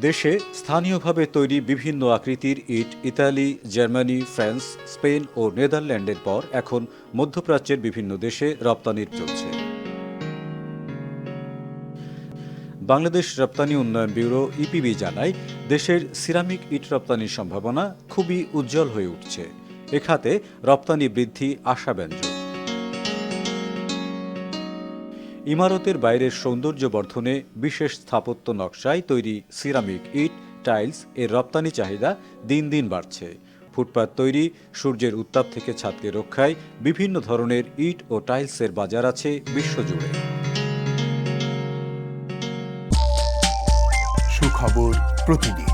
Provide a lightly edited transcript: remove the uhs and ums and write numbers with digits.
দেশে স্থানীয়ভাবে তৈরি বিভিন্ন আকৃতির ইট ইতালি, জার্মানি, ফ্রান্স, স্পেন ও নেদারল্যান্ডের পর এখন মধ্যপ্রাচ্যের বিভিন্ন দেশে রপ্তানির চলছে। বাংলাদেশ রপ্তানি উন্নয়ন ব্যুরো ইপিবি জানায়, দেশের সিরামিক ইট রপ্তানির সম্ভাবনা খুবই উজ্জ্বল হয়ে উঠছে। এ খাতে রপ্তানি বৃদ্ধি আশাব্যঞ্জক। ইমারতের বাইরের সৌন্দর্য বর্ধনে বিশেষ স্থাপত্য নকশায় তৈরি সিরামিক ইট, টাইলস এর রপ্তানি চাহিদা দিন দিন বাড়ছে। ফুটপাত তৈরি, সূর্যের উত্তাপ থেকে ছাদকে রক্ষায় বিভিন্ন ধরনের ইট ও টাইলসের বাজার আছে বিশ্বজুড়ে। সুখবর প্রতিদিন।